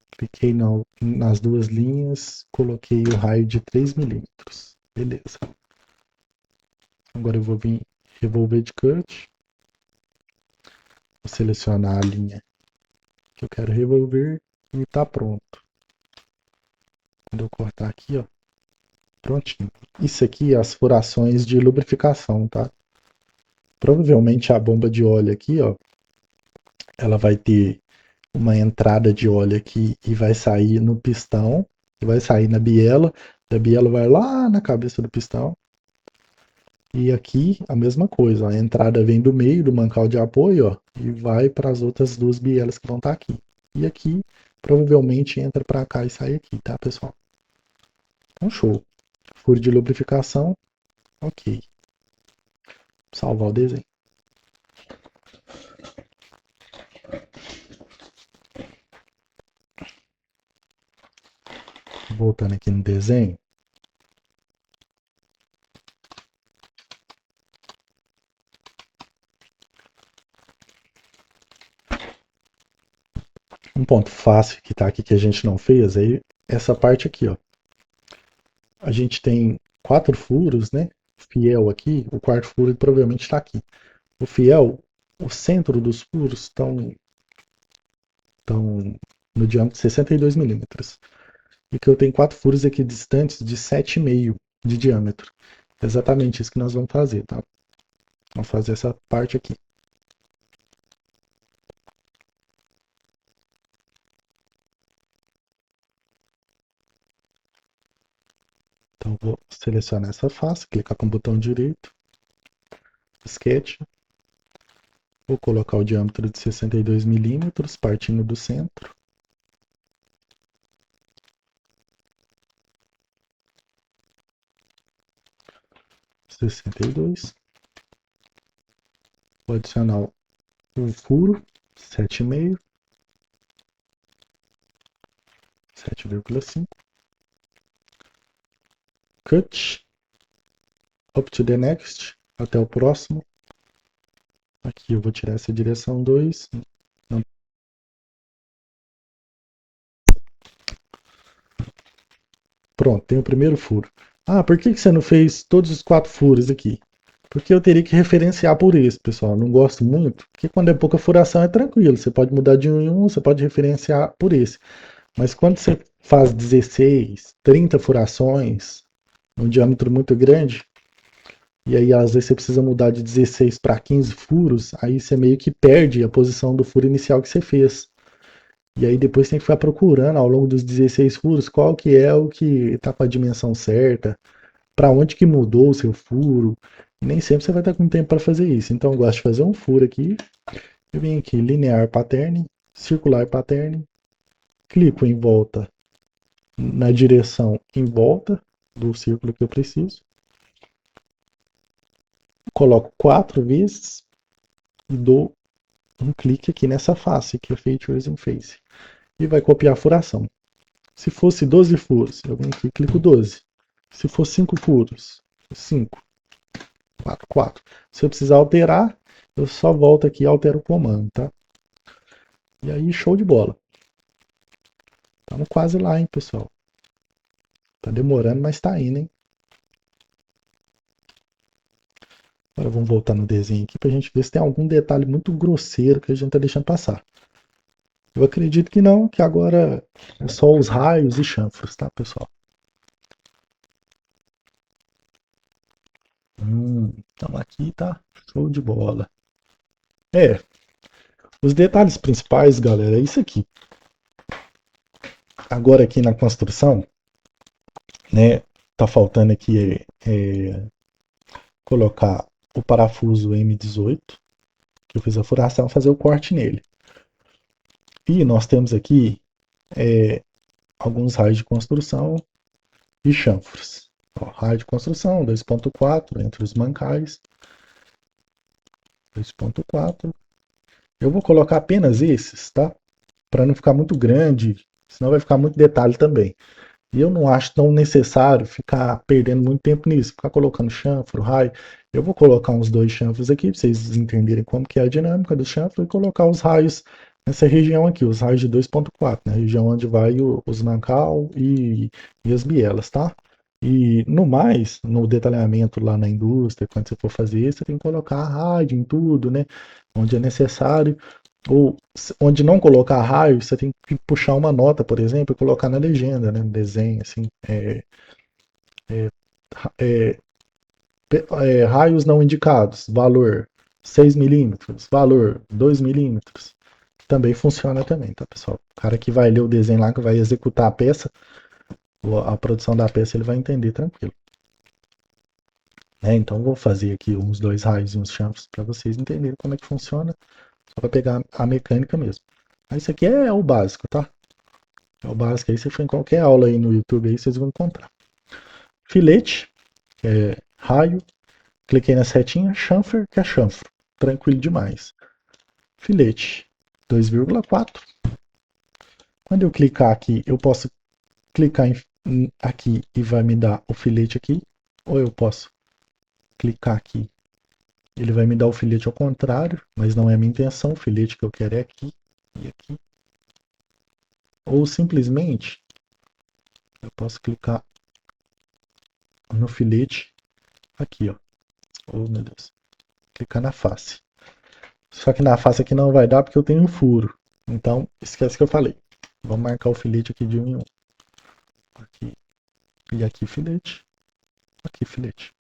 cliquei nas duas linhas, coloquei o raio de 3 milímetros. Beleza. Agora eu vou vir revolver de cut, vou selecionar a linha que eu quero revolver e está pronto. Quando eu cortar aqui, ó, prontinho. Isso aqui é as furações de lubrificação, tá? Provavelmente a bomba de óleo aqui, ó, ela vai ter uma entrada de óleo aqui e vai sair no pistão, e vai sair na biela, da biela vai lá na cabeça do pistão. E aqui a mesma coisa, a entrada vem do meio do mancal de apoio, ó, e vai para as outras duas bielas que vão estar aqui. E aqui provavelmente entra para cá e sai aqui, tá, pessoal? Então show. Furo de lubrificação, ok. Salvar o desenho. Voltando aqui no desenho. Um ponto fácil que tá aqui que a gente não fez, aí essa parte aqui, ó. A gente tem 4 furos, né? Fiel aqui, o quarto furo provavelmente está aqui. O fiel, o centro dos furos estão no diâmetro de 62 milímetros. E que eu tenho 4 furos aqui distantes de 7,5 de diâmetro. É exatamente isso que nós vamos fazer, tá? Vamos fazer essa parte aqui. Então vou selecionar essa face, clicar com o botão direito, Sketch. Vou colocar o diâmetro de 62 milímetros, partindo do centro. Vou adicionar o furo, 7,5, 7,5. Cut, up to the next, até o próximo. Aqui eu vou tirar essa direção 2. Não. Pronto, tem o primeiro furo. Ah, por que você não fez todos os 4 furos aqui? Porque eu teria que referenciar por esse, pessoal. Não gosto muito, porque quando é pouca furação é tranquilo. Você pode mudar de um em um, você pode referenciar por esse. Mas quando você faz 16, 30 furações, um diâmetro muito grande, e aí às vezes você precisa mudar de 16 para 15 furos, aí você meio que perde a posição do furo inicial que você fez. E aí depois tem que ficar procurando ao longo dos 16 furos qual que é o que tá com a dimensão certa, para onde que mudou o seu furo. E nem sempre você vai estar com tempo para fazer isso. Então eu gosto de fazer um furo aqui. Eu venho aqui, linear pattern, circular pattern, clico em volta na direção em volta do círculo que eu preciso. Coloco 4 vezes e dou um clique aqui nessa face, que é Features in Face. E vai copiar a furação. Se fosse 12 furos, eu venho aqui e clico 12. Se for 5 furos, 5, 4, 4. Se eu precisar alterar, eu só volto aqui e altero o comando, tá? E aí, show de bola. Estamos quase lá, hein, pessoal. Tá demorando, mas tá indo, hein? Agora vamos voltar no desenho aqui pra gente ver se tem algum detalhe muito grosseiro que a gente tá deixando passar. Eu acredito que não, que agora é só os raios e chanfros, tá, pessoal? Então aqui tá show de bola. É, os detalhes principais, galera, é isso aqui. Agora aqui na construção, né, tá faltando aqui colocar o parafuso M18, que eu fiz a furação, fazer o corte nele. E nós temos aqui alguns raios de construção e chanfros. Ó, raio de construção 2.4 entre os mancais. 2.4. Eu vou colocar apenas esses, tá? Para não ficar muito grande, senão vai ficar muito detalhe também. E eu não acho tão necessário ficar perdendo muito tempo nisso, ficar colocando chanfro, raio. Eu vou colocar uns 2 chanfros aqui, para vocês entenderem como que é a dinâmica do chanfro, e colocar os raios nessa região aqui, os raios de 2.4, na região onde vai os mancal e as bielas, tá? E no mais, no detalhamento lá na indústria, quando você for fazer isso, você tem que colocar raio em tudo, né? Onde é necessário. Ou onde não colocar raio, você tem que puxar uma nota, por exemplo, e colocar na legenda, né? No desenho, assim. É, raios não indicados, valor 6 milímetros, valor 2 milímetros. Também funciona também, tá, pessoal? O cara que vai ler o desenho lá, que vai executar a peça, a produção da peça, ele vai entender tranquilo. Né? Então vou fazer aqui uns 2 raios e uns chanfros para vocês entenderem como é que funciona, só para pegar a mecânica mesmo. Mas isso aqui é o básico, tá? É o básico aí, se for em qualquer aula aí no YouTube aí, vocês vão encontrar. Filete, que é raio, cliquei na setinha, chanfer, que é chanfro. Tranquilo demais. Filete, 2,4. Quando eu clicar aqui, eu posso clicar aqui e vai me dar o filete aqui, ou eu posso clicar aqui, ele vai me dar o filete ao contrário, mas não é a minha intenção, o filete que eu quero é aqui e aqui. Ou simplesmente, eu posso clicar no filete aqui, ó. Oh, meu Deus. Clicar na face. Só que na face aqui não vai dar porque eu tenho um furo. Então, esquece que eu falei. Vamos marcar o filete aqui de 1 em 1. Aqui. E aqui filete. Aqui filete.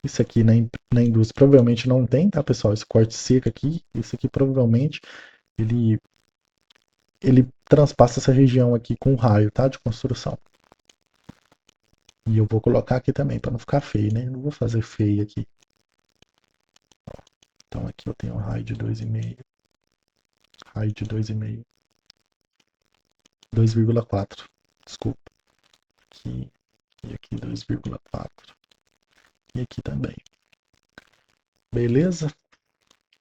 Isso aqui na indústria provavelmente não tem, tá, pessoal? Esse corte seco aqui. Isso aqui provavelmente ele transpassa essa região aqui com raio, tá? De construção. E eu vou colocar aqui também, para não ficar feio, né? Eu não vou fazer feio aqui. Então aqui eu tenho um raio de 2,5. Raio de 2,5. 2,4. Desculpa. Aqui. E aqui 2,4. E aqui também. Beleza?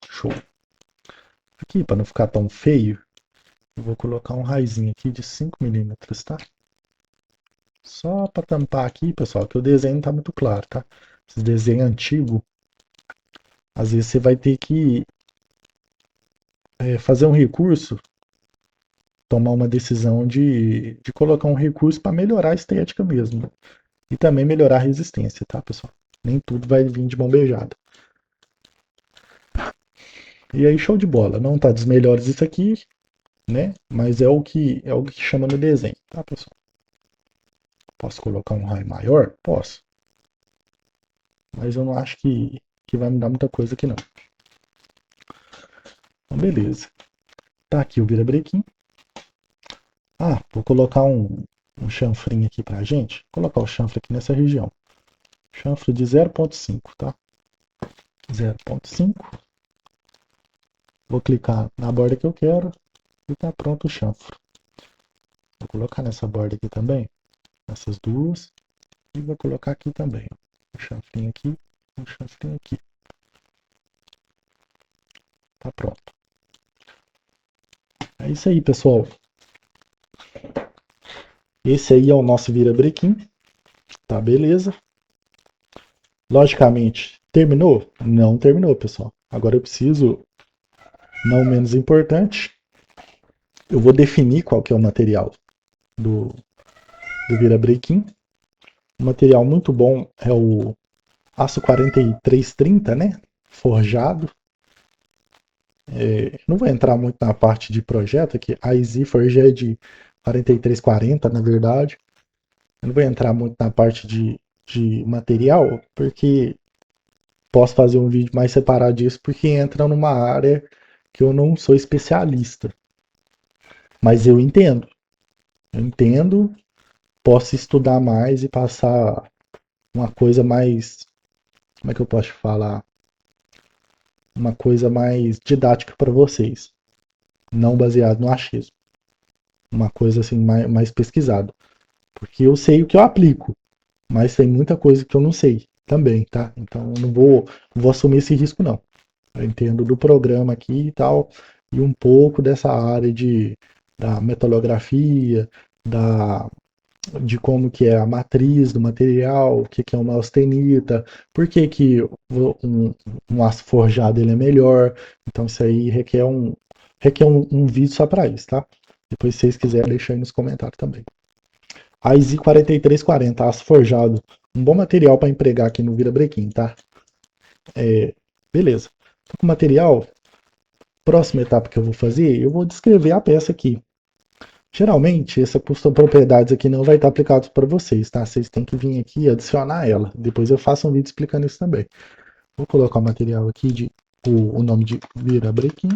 Show. Aqui, para não ficar tão feio, eu vou colocar um raizinho aqui de 5 milímetros, tá? Só para tampar aqui, pessoal, que o desenho não tá muito claro, tá? Esse desenho antigo, às vezes você vai ter que fazer um recurso, tomar uma decisão de colocar um recurso para melhorar a estética mesmo. Né? E também melhorar a resistência, tá, pessoal? Nem tudo vai vir de mão beijada. E aí, show de bola. Não tá dos melhores isso aqui, né? Mas é o que chama no desenho, tá, pessoal? Posso colocar um raio maior? Posso. Mas eu não acho que vai mudar muita coisa aqui, não. Então, beleza. Tá aqui o virabrequim. Ah, vou colocar um chanfrinho aqui pra gente. Vou colocar o chanfre aqui nessa região. Chanfre de 0,5, tá? 0,5. Vou clicar na borda que eu quero e tá pronto o chanfro. Vou colocar nessa borda aqui também, essas duas, e vou colocar aqui também, ó. Um chanfrinho aqui, um chanfrinho aqui. Tá pronto. É isso aí, pessoal. Esse aí é o nosso virabrequim, tá beleza? Logicamente, terminou? Não terminou, pessoal. Agora eu preciso, não menos importante, eu vou definir qual que é o material do, do virabrequim. Um material muito bom é o aço 4330, né? Forjado. Não vou entrar muito na parte de projeto, que a EasyForge é de 4340, na verdade. Eu não vou entrar muito na parte de material, porque posso fazer um vídeo mais separado disso, porque entra numa área que eu não sou especialista. Mas eu entendo, posso estudar mais e passar uma coisa mais, como é que eu posso falar? Uma coisa mais didática para vocês, não baseado no achismo. Uma coisa assim mais pesquisada. Porque eu sei o que eu aplico, mas tem muita coisa que eu não sei também, tá? Então eu não vou assumir esse risco, não. Eu entendo do programa aqui e tal, e um pouco dessa área da metalografia, de como que é a matriz do material, o que que é uma austenita, por que que um aço forjado ele é melhor. Então isso aí requer um vídeo só para isso, tá? Depois se vocês quiserem, deixa aí nos comentários também. A IZ 4340, aço forjado. Um bom material para empregar aqui no virabrequim, tá? Beleza. Tô com o material. Próxima etapa que eu vou fazer, eu vou descrever a peça aqui. Geralmente, essa custom propriedades aqui não vai estar aplicado para vocês, tá? Vocês têm que vir aqui e adicionar ela. Depois eu faço um vídeo explicando isso também. Vou colocar o material aqui o nome de virabrequim.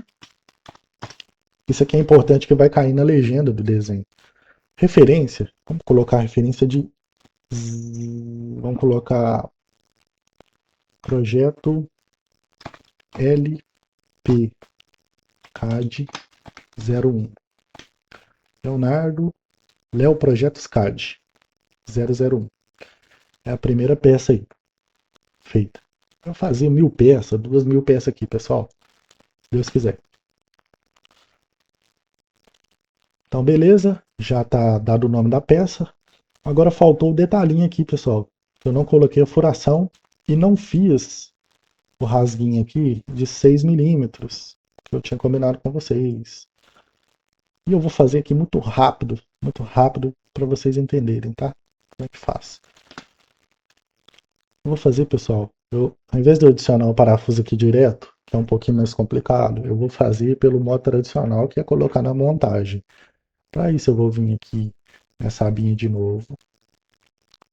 Isso aqui é importante que vai cair na legenda do desenho. Referência, vamos colocar a referência de... Vamos colocar projeto LPCAD 01. Leonardo, Léo Projetos CAD 001. É a primeira peça aí, feita. Eu fazia 1000 peças, 2000 peças aqui, pessoal. Se Deus quiser. Então, beleza. Já tá dado o nome da peça. Agora faltou o detalhinho aqui, pessoal. Eu não coloquei a furação e não fiz o rasguinho aqui de 6 milímetros, que eu tinha combinado com vocês. E eu vou fazer aqui muito rápido, para vocês entenderem, tá? Como é que faz? Eu vou fazer, pessoal, ao invés de eu adicionar o parafuso aqui direto, que é um pouquinho mais complicado, eu vou fazer pelo modo tradicional, que é colocar na montagem. Para isso eu vou vir aqui nessa abinha de novo.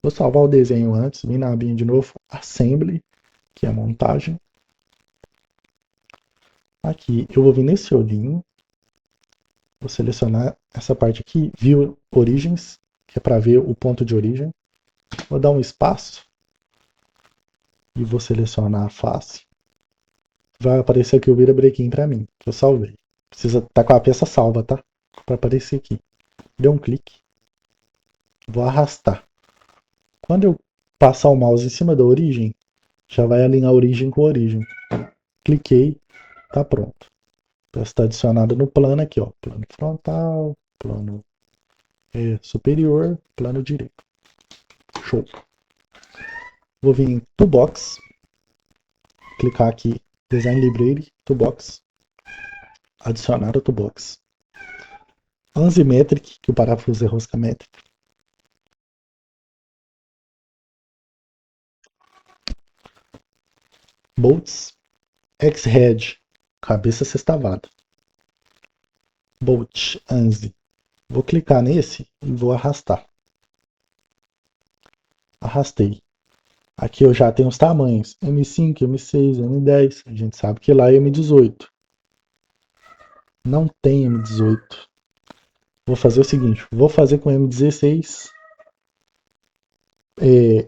Vou salvar o desenho antes, vir na abinha de novo, Assembly, que é a montagem. Aqui eu vou vir nesse olhinho, vou selecionar essa parte aqui, View Origins, que é para ver o ponto de origem. Vou dar um espaço e vou selecionar a face. Vai aparecer aqui o virabrequim para mim, que eu salvei. Precisa estar com a peça salva, tá? Para aparecer aqui. Dê um clique. Vou arrastar. Quando eu passar o mouse em cima da origem, já vai alinhar a origem com a origem. Cliquei, tá pronto. A peça está adicionada no plano aqui, ó. Plano frontal, plano superior, plano direito. Show. Vou vir em Toolbox, clicar aqui, Design Library, Toolbox, adicionar a Toolbox. Anzimetric, que o parafuso é rosca métrica. Bolts, X-Head, cabeça sextavada. Bolt, Anzi. Vou clicar nesse e vou arrastar. Arrastei. Aqui eu já tenho os tamanhos, M5, M6, M10, a gente sabe que lá é M18. Não tem M18. Vou fazer o seguinte, vou fazer com M16.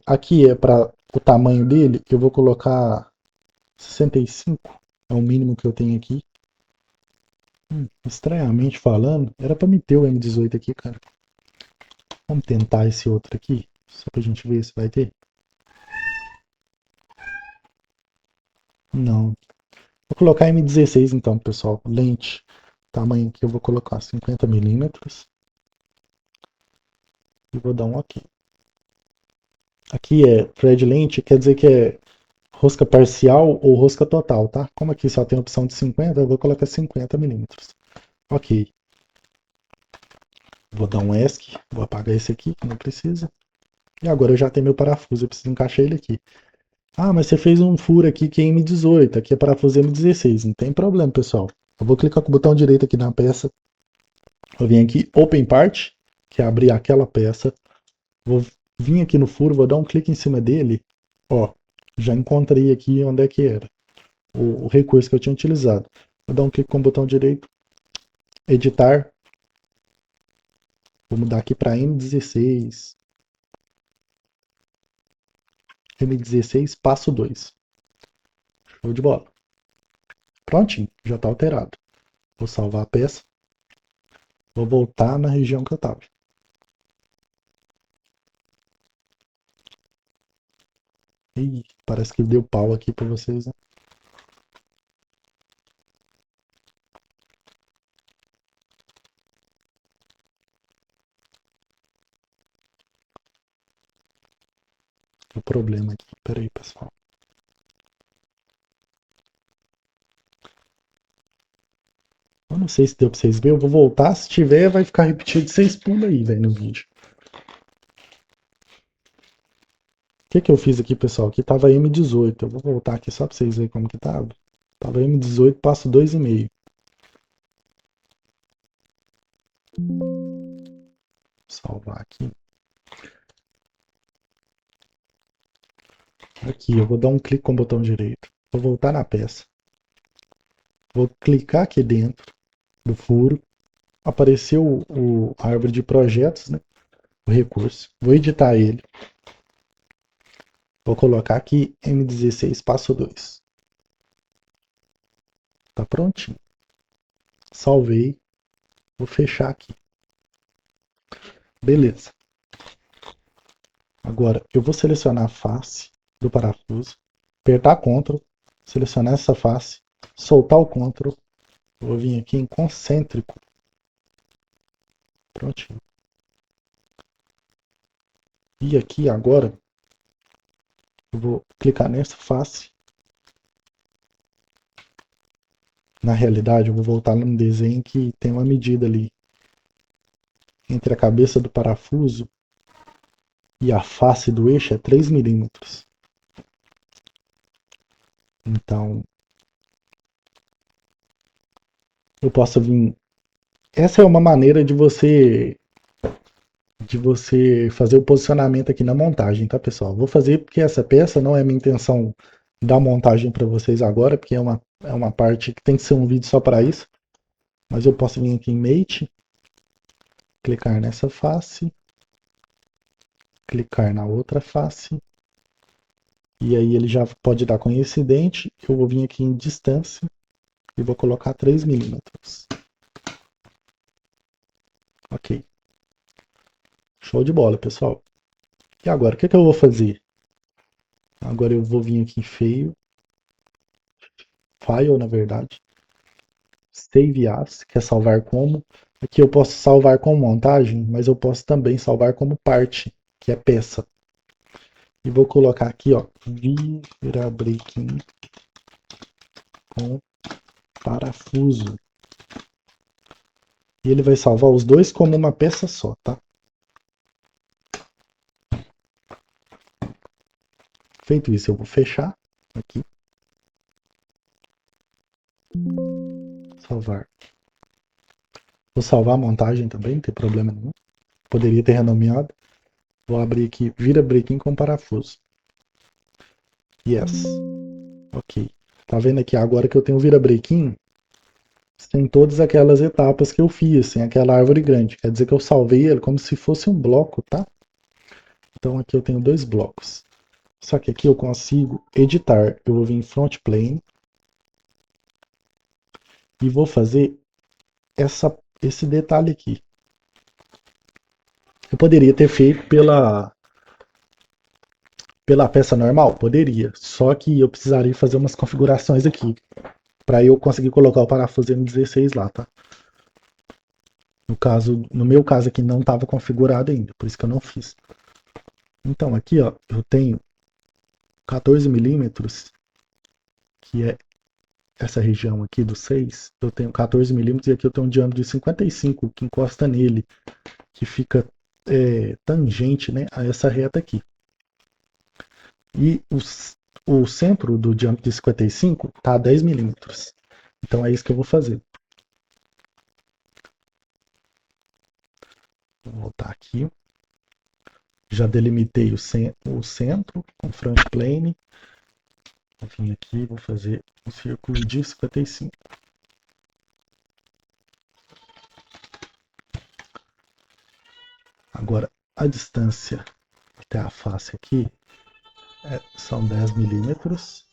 Aqui é para o tamanho dele, eu vou colocar 65. É o mínimo que eu tenho aqui. Estranhamente falando, era para me ter o M18 aqui, cara. Vamos tentar esse outro aqui, só pra gente ver se vai ter. Não. Vou colocar M16 então, pessoal. Lente, tamanho que eu vou colocar 50 milímetros. E vou dar um OK. Aqui é thread lente, quer dizer que é rosca parcial ou rosca total, tá? Como aqui só tem a opção de 50, eu vou colocar 50 milímetros. OK. Vou dar um ESC, vou apagar esse aqui, que não precisa. E agora eu já tenho meu parafuso, eu preciso encaixar ele aqui. Ah, mas você fez um furo aqui que é M18, aqui é parafuso M16. Não tem problema, pessoal. Eu vou clicar com o botão direito aqui na peça. Vou vir aqui, Open Part, que é abrir aquela peça. Vou vir aqui no furo, vou dar um clique em cima dele. Ó, já encontrei aqui onde é que era o recurso que eu tinha utilizado. Vou dar um clique com o botão direito, editar. Vou mudar aqui para M16. M16, passo 2. Show de bola. Prontinho, já está alterado. Vou salvar a peça. Vou voltar na região que eu estava. Ih, parece que deu pau aqui para vocês, né? O problema aqui. Pera aí, pessoal. Eu não sei se deu pra vocês verem. Eu vou voltar. Se tiver, vai ficar repetido. Vocês pulam aí, velho, no vídeo. O que que eu fiz aqui, pessoal? Aqui tava M18. Eu vou voltar aqui só pra vocês verem como que tava. Tava M18, passo 2,5. Salvar aqui. Aqui, eu vou dar um clique com o botão direito. Vou voltar na peça. Vou clicar aqui dentro do furo. Apareceu a árvore de projetos, né? O recurso. Vou editar ele. Vou colocar aqui M16 passo 2. Tá prontinho. Salvei. Vou fechar aqui. Beleza. Agora eu vou selecionar a face do parafuso, apertar Ctrl, selecionar essa face, soltar o Ctrl. Vou vir aqui em concêntrico. Prontinho. E aqui agora eu vou clicar nessa face. Na realidade, eu vou voltar no desenho que tem uma medida ali entre a cabeça do parafuso e a face do eixo é 3 milímetros. Então, eu posso vir. Essa é uma maneira de você fazer o posicionamento aqui na montagem, tá, pessoal? Vou fazer porque essa peça não é minha intenção dar montagem para vocês agora, porque é uma parte que tem que ser um vídeo só para isso. Mas eu posso vir aqui em Mate, clicar nessa face, clicar na outra face, e aí ele já pode dar coincidente. Eu vou vir aqui em distância e vou colocar 3 milímetros. Ok. Show de bola, pessoal. E agora, o que eu vou fazer? Agora eu vou vir aqui em File, na verdade. Save as, que é salvar como. Aqui eu posso salvar como montagem, mas eu posso também salvar como parte, que é peça. E vou colocar aqui, ó, virabrequim com parafuso. E ele vai salvar os dois como uma peça só, tá? Feito isso, eu vou fechar aqui. Salvar. Vou salvar a montagem também, não tem problema nenhum. Poderia ter renomeado. Vou abrir aqui, virabrequim com parafuso. Yes. Ok. Tá vendo aqui agora que eu tenho o virabrequim? sem todas aquelas etapas que eu fiz, sem aquela árvore grande. Quer dizer que eu salvei ele como se fosse um bloco, tá? Então aqui eu tenho dois blocos. Só que aqui eu consigo editar. Eu vou vir em Front Plane e vou fazer esse detalhe aqui. Eu poderia ter feito pela peça normal? Poderia. Só que eu precisaria fazer umas configurações aqui para eu conseguir colocar o parafuso M16 lá, tá? No meu caso aqui não estava configurado ainda, por isso que eu não fiz. Então aqui, ó, eu tenho 14 milímetros, que é essa região aqui do 6, eu tenho 14 milímetros e aqui eu tenho um diâmetro de 55 que encosta nele, que fica tangente, né, a essa reta aqui. E o centro do diâmetro de 55 está a 10 milímetros. Então é isso que eu vou fazer. Vou voltar aqui. Já delimitei o centro com front plane. Vou vir aqui e vou fazer um círculo de 55. Agora, a distância até a face aqui são 10 milímetros.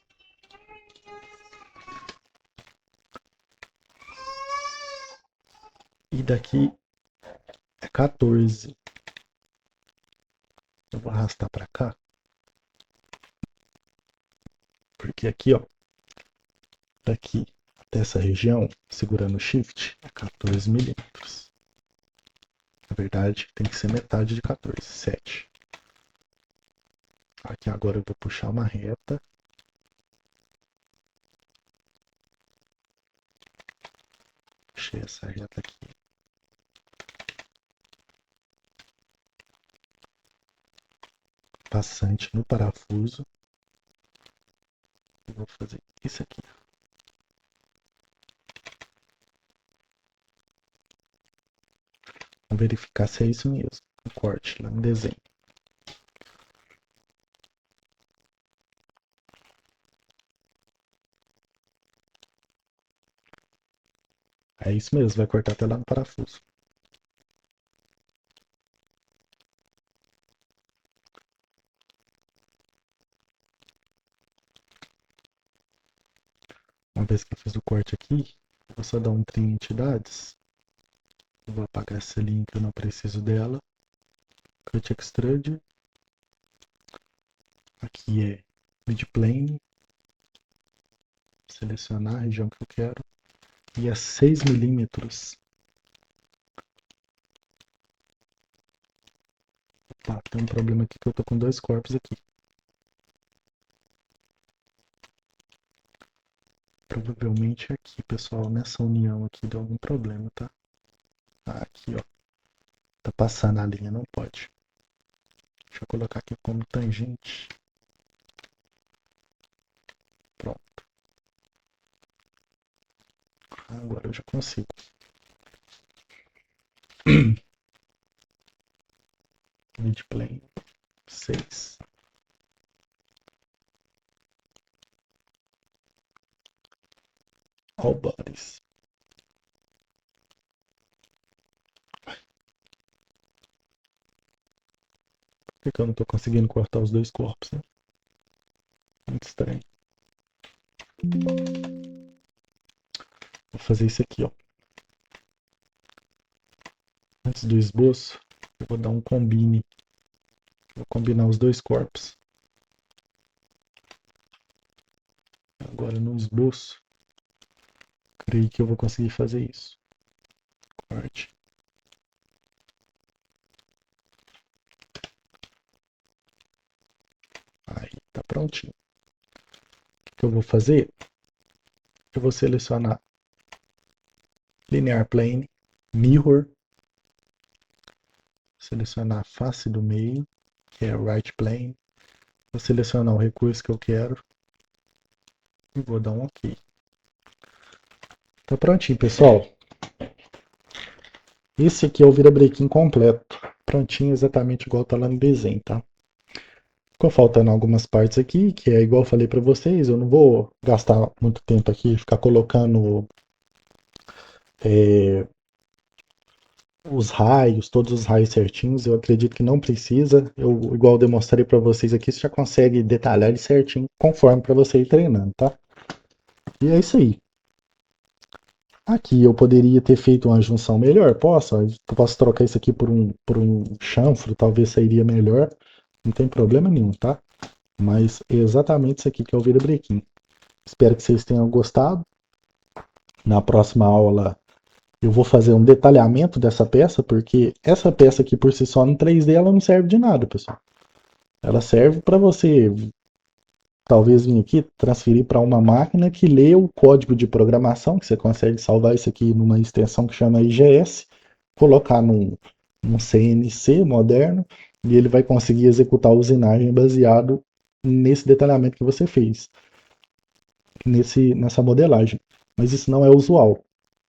E daqui é 14. Eu vou arrastar para cá. Porque aqui, ó, daqui até essa região, segurando o Shift, é 14 milímetros. Na verdade, tem que ser metade de 14, 7. Aqui agora eu vou puxar uma reta. Puxei essa reta aqui. Passante no parafuso. E vou fazer isso aqui. Vamos verificar se é isso mesmo. O corte lá no desenho. É isso mesmo, vai cortar até lá no parafuso. Uma vez que eu fiz o corte aqui, vou só dar um trim em entidades. Vou apagar essa linha que eu não preciso dela. Cut Extrude. Aqui é Midplane. Selecionar a região que eu quero. E é 6 milímetros. Opa, tem um problema aqui que eu tô com dois corpos aqui. Provavelmente aqui, pessoal, nessa união aqui deu algum problema, tá? Aqui, ó. Tá passando a linha, não pode. Deixa eu colocar aqui como tangente. Pronto. Agora eu já consigo. Midplane 6. All bodies. Por que eu não tô conseguindo cortar os dois corpos, né? Muito estranho. Vou fazer isso aqui, ó. Antes do esboço, eu vou dar um combine. Vou combinar os dois corpos. Agora no esboço, creio que eu vou conseguir fazer isso. Corte. Aí, tá prontinho. O que eu vou fazer? Eu vou selecionar Linear Plane, Mirror. Selecionar a face do meio, que é Right Plane. Vou selecionar o recurso que eu quero. E vou dar um OK. Tá prontinho, pessoal. Esse aqui é o virabrequim completo. Prontinho, exatamente igual tá lá no desenho, tá? Ficou faltando algumas partes aqui, que é igual eu falei para vocês, eu não vou gastar muito tempo aqui, ficar colocando Os raios, todos os raios certinhos, eu acredito que não precisa. Igual eu demonstrei para vocês aqui, você já consegue detalhar ele certinho conforme para você ir treinando, tá? E é isso aí. Aqui eu poderia ter feito uma junção melhor, posso? Eu posso trocar isso aqui por um chanfro, talvez sairia melhor. Não tem problema nenhum, tá? Mas é exatamente isso aqui que é o virabrequim. Espero que vocês tenham gostado. Na próxima aula eu vou fazer um detalhamento dessa peça, porque essa peça aqui por si só no 3D ela não serve de nada, pessoal. Ela serve para você talvez vir aqui transferir para uma máquina que lê o código de programação, que você consegue salvar isso aqui numa extensão que chama IGS, colocar num CNC moderno e ele vai conseguir executar a usinagem baseado nesse detalhamento que você fez, nessa modelagem. Mas isso não é usual.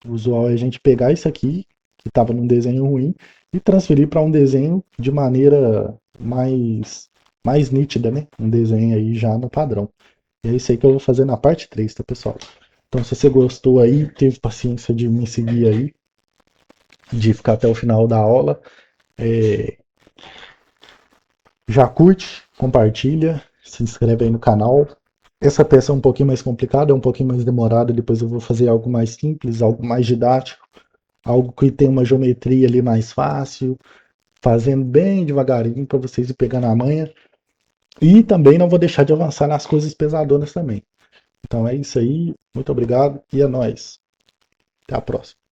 O usual é a gente pegar isso aqui, que estava num desenho ruim, e transferir para um desenho de maneira mais nítida, né? Um desenho aí já no padrão. E é isso aí que eu vou fazer na parte 3, tá, pessoal? Então, se você gostou aí, teve paciência de me seguir aí, de ficar até o final da aula, é, já curte, compartilha, se inscreve aí no canal. Essa peça é um pouquinho mais complicada, é um pouquinho mais demorada, depois eu vou fazer algo mais simples, algo mais didático, algo que tem uma geometria ali mais fácil, fazendo bem devagarinho para vocês ir pegando a manha. E também não vou deixar de avançar nas coisas pesadonas também. Então é isso aí, muito obrigado e é nóis. Até a próxima.